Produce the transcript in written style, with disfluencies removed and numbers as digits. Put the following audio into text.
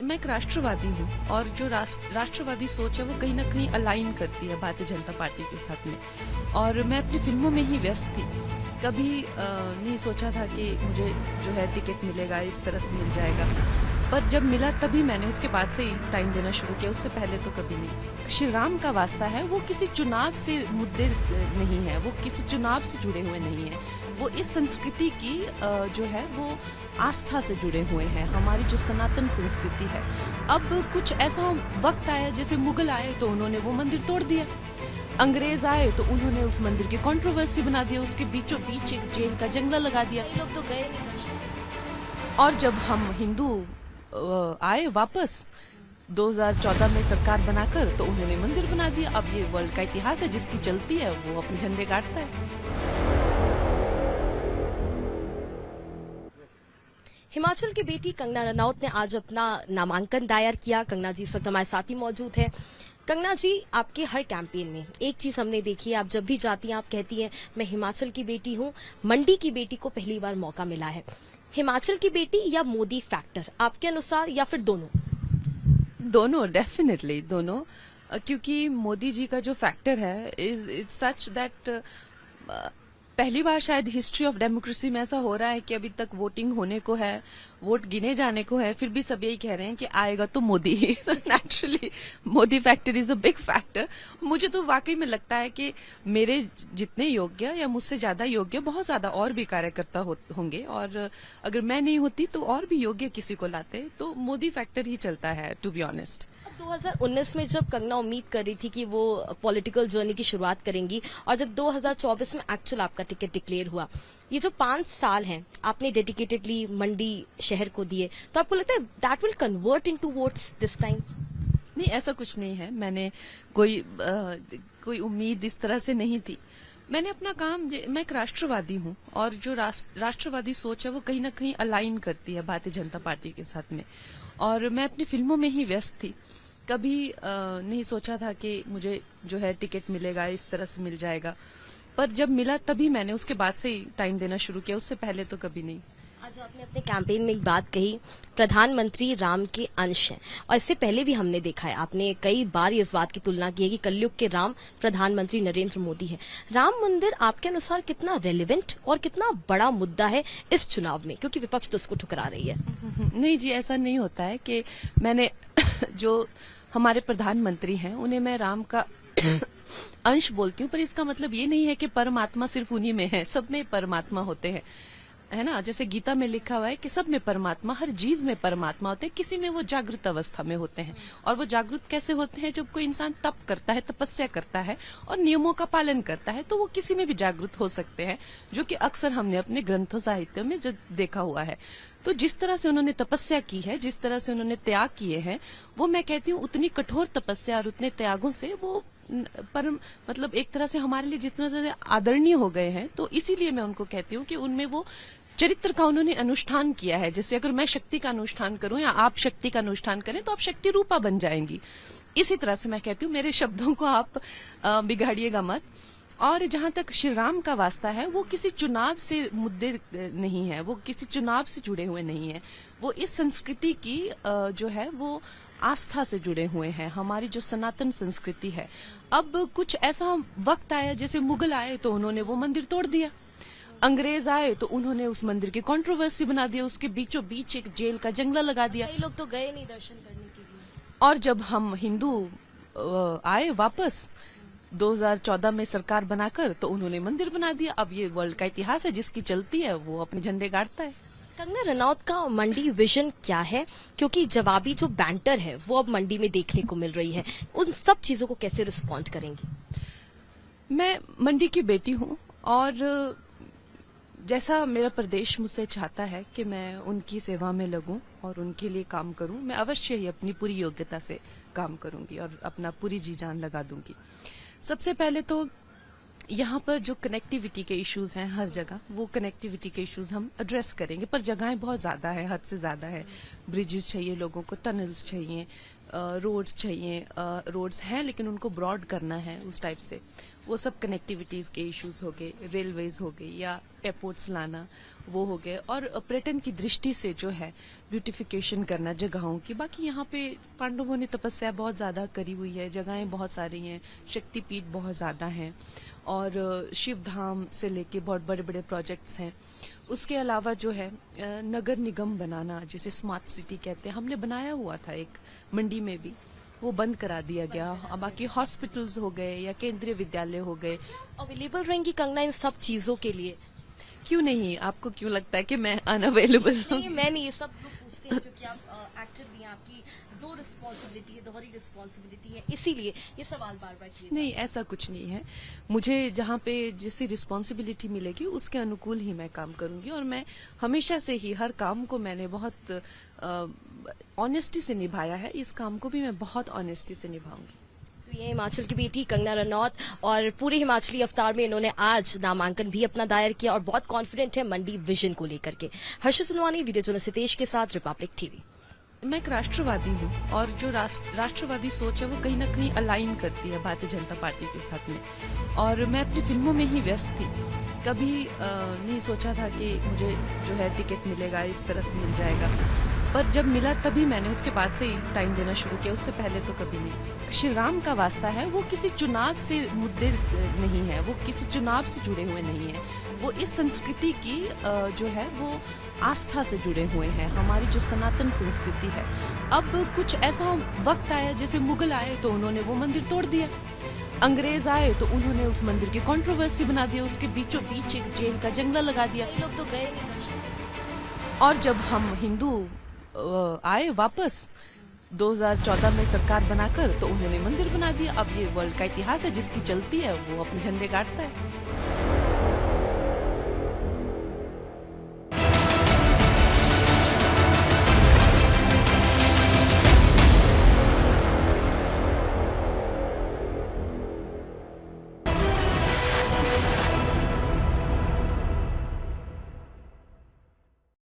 मैं एक राष्ट्रवादी हूँ और जो राष्ट्रवादी सोच है वो कहीं ना कहीं अलाइन करती है भारतीय जनता पार्टी के साथ में। और मैं अपनी फिल्मों में ही व्यस्त थी। कभी नहीं सोचा था कि मुझे जो है टिकट मिलेगा, इस तरह से मिल जाएगा। पर जब मिला तभी मैंने उसके बाद से ही टाइम देना शुरू किया, उससे पहले तो कभी नहीं। श्री राम का वास्ता है वो किसी चुनाव से मुद्दे नहीं है, वो किसी चुनाव से जुड़े हुए नहीं है। वो इस संस्कृति की जो है वो आस्था से जुड़े हुए हैं, हमारी जो सनातन संस्कृति है। अब कुछ ऐसा वक्त आया, जैसे मुगल आए तो उन्होंने वो मंदिर तोड़ दिया, अंग्रेज आए तो उन्होंने उस मंदिर की कंट्रोवर्सी बना दिया, उसके बीचों बीच एक जेल का जंगला लगा दिया। कई लोग तो गए नहीं दर्शन। और जब हम हिंदू आए वापस 2014 में सरकार बनाकर, तो उन्होंने मंदिर बना दिया। अब ये वर्ल्ड का इतिहास है, जिसकी चलती है वो अपने झंडे गाड़ता है। हिमाचल की बेटी कंगना रनौत ने आज अपना नामांकन दायर किया। कंगना जी इस वक्त हमारे साथ ही मौजूद है। कंगना जी, आपके हर कैंपेन में एक चीज हमने देखी है, आप जब भी जाती हैं आप कहती हैं मैं हिमाचल की बेटी हूँ, मंडी की बेटी को पहली बार मौका मिला है। हिमाचल की बेटी या मोदी फैक्टर आपके अनुसार, या फिर दोनों? दोनों, डेफिनेटली दोनों। क्योंकि मोदी जी का जो फैक्टर है इज सच दैट पहली बार शायद हिस्ट्री ऑफ डेमोक्रेसी में ऐसा हो रहा है कि अभी तक वोटिंग होने को है, वोट गिने जाने को है, फिर भी सब यही कह रहे हैं कि आएगा तो मोदी ही। Naturally Modi factor is a big factor. मुझे तो वाकई में लगता है कि मेरे जितने योग्य या मुझसे ज्यादा योग्य बहुत ज्यादा और भी कार्यकर्ता होंगे, और अगर मैं नहीं होती तो और भी योग्य किसी को लाते, तो मोदी फैक्टर ही चलता है, टू बी ऑनेस्ट। 2019 में जब कंगना उम्मीद कर रही थी कि वो पॉलिटिकल जर्नी की शुरुआत करेंगी, और जब 2024 में एक्चुअल आपका टिकट डिक्लेयर हुआ, ये जो 5 साल हैं आपने डेडिकेटेडली मंडी शहर को दिए, तो आपको लगता है that will convert into votes this time? नहीं, ऐसा कुछ नहीं है। मैंने कोई उम्मीद इस तरह से नहीं थी। मैंने अपना काम, मैं एक राष्ट्रवादी हूँ और जो राष्ट्रवादी सोच है वो कहीं ना कहीं अलाइन करती है भारतीय जनता पार्टी के साथ में। और मैं अपनी फिल्मों में ही व्यस्त थी। कभी नहीं सोचा था कि मुझे जो है टिकट मिलेगा, इस तरह से मिल जाएगा। पर जब मिला तभी मैंने उसके बाद से ही टाइम देना शुरू किया, उससे पहले तो कभी नहीं। आज आपने अपने कैंपेन में एक बात कही, प्रधानमंत्री राम के अंश हैं, और इससे पहले भी हमने देखा है आपने कई बार इस बात की तुलना की है कि कलयुग के राम प्रधानमंत्री नरेंद्र मोदी है। राम मंदिर आपके अनुसार कितना रेलेवेंट और कितना बड़ा मुद्दा है इस चुनाव में, क्योंकि विपक्ष तो इसको ठुकरा रही है? नहीं जी, ऐसा नहीं होता है कि मैंने जो हमारे प्रधानमंत्री हैं उन्हें मैं राम का अंश बोलती हूँ, पर इसका मतलब ये नहीं है कि परमात्मा सिर्फ उन्हीं में है। सब में परमात्मा होते हैं, है ना। जैसे गीता में लिखा हुआ है कि सब में परमात्मा, हर जीव में परमात्मा होते हैं। किसी में वो जागृत अवस्था में होते हैं, और वो जागृत कैसे होते हैं? जब कोई इंसान तप करता है, तपस्या करता है और नियमों का पालन करता है, तो वो किसी में भी जागृत हो सकते हैं, जो कि अक्सर हमने अपने ग्रंथों साहित्य में जो देखा हुआ है। तो जिस तरह से उन्होंने तपस्या की है, जिस तरह से उन्होंने त्याग किए हैं, वो मैं कहती हूँ उतनी कठोर तपस्या और उतने त्यागों से वो मतलब एक तरह से हमारे लिए जितना ज्यादा आदरणीय हो गए हैं। तो इसीलिए मैं उनको कहती हूँ कि उनमें वो चरित्र का उन्होंने अनुष्ठान किया है। जैसे अगर मैं शक्ति का अनुष्ठान करूं या आप शक्ति का अनुष्ठान करें तो आप शक्ति रूपा बन जाएंगी। इसी तरह से मैं कहती हूँ मेरे शब्दों को आप बिगाड़िएगा मत। और जहां तक श्री राम का वास्ता है, वो किसी चुनाव से मुद्दे नहीं है, वो किसी चुनाव से जुड़े हुए नहीं है। वो इस संस्कृति की जो है वो आस्था से जुड़े हुए हैं, हमारी जो सनातन संस्कृति है। अब कुछ ऐसा वक्त आया, जैसे मुगल आए तो उन्होंने वो मंदिर तोड़ दिया, अंग्रेज आए तो उन्होंने उस मंदिर की कंट्रोवर्सी बना दिया, उसके बीचों बीच एक जेल का जंगला लगा दिया। कई लोग तो गए नहीं दर्शन करने के लिए। और जब हम हिंदू आए वापस 2014 में सरकार बनाकर, तो उन्होंने मंदिर बना दिया। अब ये वर्ल्ड का इतिहास है, जिसकी चलती है वो अपने झंडे गाड़ता है। कंगना रनौत का मंडी विजन क्या है? क्योंकि जवाबी जो बैंटर है वो अब मंडी में देखने को मिल रही है, उन सब चीजों को कैसे रिस्पॉन्ड करेंगी? मैं मंडी की बेटी हूँ, और जैसा मेरा प्रदेश मुझसे चाहता है कि मैं उनकी सेवा में लगूं और उनके लिए काम करूं, मैं अवश्य ही अपनी पूरी योग्यता से काम करूंगी और अपना पूरी जी जान लगा दूंगी। सबसे पहले तो यहाँ पर जो कनेक्टिविटी के इश्यूज हैं हर जगह, वो कनेक्टिविटी के इश्यूज हम एड्रेस करेंगे, पर जगहें बहुत ज्यादा है, हद से ज्यादा है। ब्रिजेस चाहिए लोगों को, टनल्स चाहिए, रोड्स चाहिए, रोड्स हैं लेकिन उनको ब्रॉड करना है उस टाइप से, वो सब कनेक्टिविटीज के इश्यूज हो गए, रेलवेज हो गई या एयरपोर्ट्स लाना वो हो गए, और पर्यटन की दृष्टि से जो है ब्यूटिफिकेशन करना जगहों की। बाकी यहाँ पे पांडवों ने तपस्या बहुत ज्यादा करी हुई है, जगहें बहुत सारी हैं, शक्तिपीठ बहुत ज्यादा हैं, और शिव धाम से लेके बहुत बड़े बड़े प्रोजेक्ट्स हैं। उसके अलावा जो है नगर निगम बनाना, जिसे स्मार्ट सिटी कहते हैं, हमने बनाया हुआ था एक मंडी में भी, वो बंद करा दिया गया। अब बाकी हॉस्पिटल्स हो गए या केंद्रीय विद्यालय हो गए। अवेलेबल रहेंगी कंगना इन सब चीजों के लिए? क्यों नहीं, आपको क्यों लगता है कि मैं अनअवेलेबल हूँ? नहीं, मैं नहीं, ये सब लोग पूछते हैं क्योंकि आप एक्टर भी हैं, आपकी दो रिस्पॉन्सिबिलिटी है, दोहरी रिस्पॉन्सिबिलिटी है, इसीलिए ये सवाल बार बार किए नहीं, ऐसा कुछ नहीं है। मुझे जहाँ पे जैसी रिस्पॉन्सिबिलिटी मिलेगी उसके अनुकूल ही मैं काम करूंगी, और मैं हमेशा से ही हर काम को मैंने बहुत ऑनेस्टी से निभाया है। इस काम को भी मैं बहुत ऑनेस्टी से निभाऊंगी। तो ये हिमाचल की बेटी कंगना रनौत, और पूरे हिमाचली अवतार में इन्होंने आज नामांकन भी अपना दायर किया और बहुत कॉन्फिडेंट है मंडी विजन को लेकर के। हर्षद सुनवानी, वीडियो जर्नलिस्ट सितेश के साथ, रिपब्लिक टीवी। मैं एक राष्ट्रवादी हूँ, और जो राष्ट्रवादी सोच है वो कहीं ना कहीं अलाइन करती है भारतीय जनता पार्टी के साथ में, और मैं अपनी फिल्मों में ही व्यस्त थी। कभी नहीं सोचा था कि मुझे जो है टिकट मिलेगा, इस तरह से मिल जाएगा, पर जब मिला तभी मैंने उसके बाद से ही टाइम देना शुरू किया, उससे पहले तो कभी नहीं। श्री राम का वास्ता है, वो किसी चुनाव से मुद्दे नहीं है, वो किसी चुनाव से जुड़े हुए नहीं है, वो इस संस्कृति की जो है वो आस्था से जुड़े हुए हैं, हमारी जो सनातन संस्कृति है। अब कुछ ऐसा वक्त आया, जैसे मुगल आए तो उन्होंने वो मंदिर तोड़ दिया, अंग्रेज आए तो उन्होंने उस मंदिर की कंट्रोवर्सी बना दिया, उसके बीचों बीच एक जेल का जंगला लगा दिया। कई लोग तो गए नहीं दर्शन। और जब हम हिंदू आए वापस 2014 में सरकार बनाकर, तो उन्होंने मंदिर बना दिया। अब ये वर्ल्ड का इतिहास है, जिसकी चलती है वो अपने झंडे गाड़ता है।